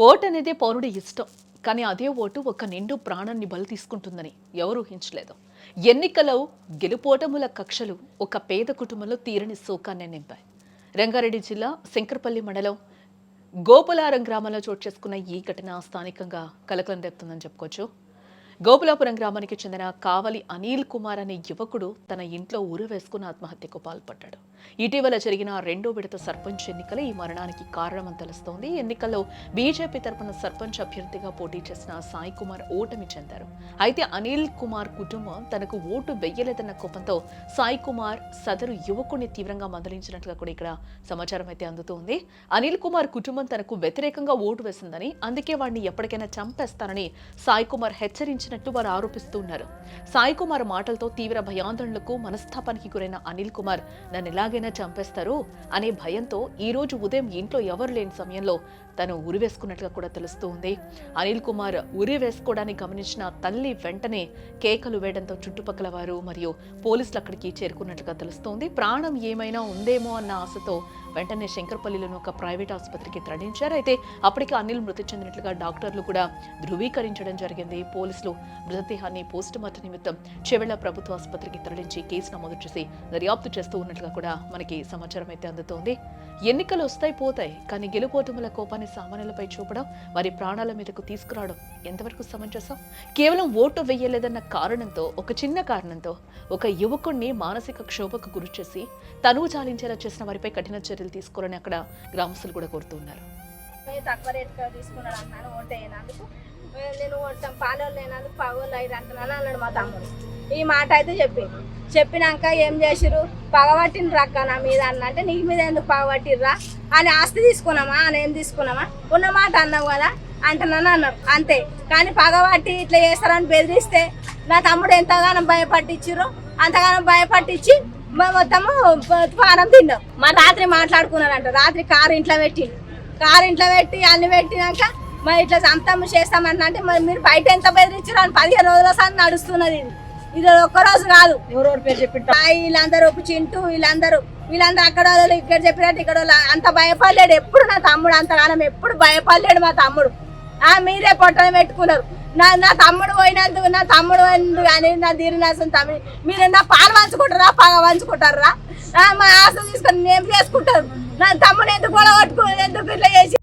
Vote అనేది పౌరుడి ఇష్టం. కానీ అదే ఓటు ఒక నిండు ప్రాణాన్ని బలి తీసుకుంటుందని ఎవరూ ఊహించలేదు. ఎన్నికలో గెలుపోటముల కక్షలు ఒక పేద కుటుంబంలో తీరని శోకాన్ని నింపాయి. రంగారెడ్డి జిల్లా శంకరపల్లి మండలం గోపులారం గ్రామంలో చోటు చేసుకున్న ఈ ఘటన స్థానికంగా కలకలం రేపుతుందని చెప్పుకోవచ్చు. గోపులాపురం గ్రామానికి చెందిన కావలి అనిల్ కుమార్ అనే యువకుడు తన ఇంట్లో ఉరి వేసుకుని ఆత్మహత్యకు పాల్పడ్డాడు. ఇటీవల జరిగిన రెండో విడత సర్పంచ్ ఎన్నికలే ఈ మరణానికి కారణమని తెలుస్తోంది. ఎన్నికల్లో బీజేపీ తరపున సర్పంచ్ అభ్యర్థిగా పోటీ చేసిన సాయి కుమార్ ఓటమి చెందారు. అయితే అనిల్ కుమార్ కుటుంబం తనకు ఓటు వెయ్యలేదన్న కోపంతో సాయి కుమార్ సదరు యువకుడిని తీవ్రంగా మందలించినట్లుగా కూడా ఇక్కడ సమాచారం అయితే అందుతోంది. అనిల్ కుమార్ కుటుంబం తనకు వ్యతిరేకంగా ఓటు వేసిందని, అందుకే వాడిని ఎప్పటికైనా చంపేస్తానని సాయి కుమార్ హెచ్చరించినట్టు వారు ఆరోపిస్తున్నారు. సాయి కుమార్ మాటలతో తీవ్ర భయాందోళనలకు మనస్తాపానికి గురైన అనిల్ కుమార్ నన్ను ఎలాగైనా చంపేస్తారు అనే భయంతో ఈ రోజు ఉదయం ఇంట్లో ఎవరు లేని సమయంలో తను ఉరి వేసుకున్నట్లుగా కూడా తెలుస్తోంది. అనిల్ కుమార్ ఉరి వేసుకోవడానికి గమనించిన తల్లి వెంటనే కేకలు వేయడంతో చుట్టుపక్కల వారు మరియు పోలీసులు అక్కడికి చేరుకున్నట్లుగా తెలుస్తోంది. ప్రాణం ఏమైనా ఉందేమో అన్న ఆశతో వెంటనే శంకరపల్లిలోని ఒక ప్రైవేట్ ఆసుపత్రికి తరలించారు. అయితే అప్పటికి అనిల్ మృతి చెందినట్లుగా డాక్టర్లు కూడా ధృవీకరించడం జరిగింది. పోలీసులు మృతదేహాన్ని పోస్టుమార్టం నిమిత్తం చెవెళ్ల ప్రభుత్వ ఆసుపత్రికి తరలించి కేసు నమోదు చేసి దర్యాప్తు చేస్తూ ఉన్నట్లుగా కూడా మనకి సమాచారం అయితే అందుతోంది. ఎన్నికలు వస్తాయి పోతాయి, కానీ గెలుపోటముల కోపాన్ని సామాన్యులపై చూపడం, వారి ప్రాణాల మీదకు తీసుకురావడం ఎంతవరకు సమంజసం? కేవలం ఓటు వేయలేదన్న కారణంతో, ఒక చిన్న కారణంతో ఒక యువకుడిని మానసిక క్షోభకు గురి చేసి తనువు చాలించేలా చేసిన వారిపై కఠిన చర్యలు తీసుకోవాలని అక్కడ గ్రామస్తులు కూడా కోరుతున్నారు. తక్కువ రేటుగా తీసుకున్నాడు అన్నాను ఓటు వేయనందుకు. నేను ఓటం పాలు లేనందుకు పగోళ్ళు అయ్యి అంటున్నాను అన్నాడు మా తమ్ముడు. ఈ మాట అయితే చెప్పినాక ఏం చేసిర్రు, పగబట్టిండ్రు అక్క నా మీద అన్నంటే నీకు మీద ఎందుకు పగబట్టిర్రా అని ఆస్తి తీసుకున్నామా అని ఏం తీసుకున్నామా ఉన్న మాట అన్నావు కదా అంటున్నాను అన్నారు అంతే. కానీ పగబట్టి ఇట్లా చేస్తారని బెదిరిస్తే నా తమ్ముడు ఎంతగానో భయపట్టించిర్రు, అంతగానో భయపట్టించి మొత్తము పానం తిన్నాం. మా రాత్రి మాట్లాడుకున్నారంట. రాత్రి కారు ఇంట్లో పెట్టి అన్ని పెట్టినాక మరి ఇట్లా చంపుతాము చేస్తామన్నా అంటే మరి మీరు బయట ఎంత బెదిరించారు అని 15 రోజుల సార్ నడుస్తున్నది. ఇది ఒక్కరోజు కాదు. ఎవరెవరు పేరు చెప్పి వీళ్ళందరూ చింటూ వీళ్ళందరూ అక్కడ ఇక్కడ చెప్పినట్టు ఇక్కడ అంత భయపడలేడు ఎప్పుడు నా తమ్ముడు. అంతగానం ఎప్పుడు భయపడలేడు మా తమ్ముడు. మీరే పొట్టని పెట్టుకున్నారు. నా తమ్ముడు పోయినందుకు కానీ నా దీనినాసం తమ్ముడు మీరు నా పాలు పంచుకుంటారా పగ పంచుకుంటారా? మా ఆశ తీసుకొని నేను చేసుకుంటారు. నా తమ్ముడు ఎందుకు గొడవ కొట్టుకుని ఎందుకు ఇట్లా చేసి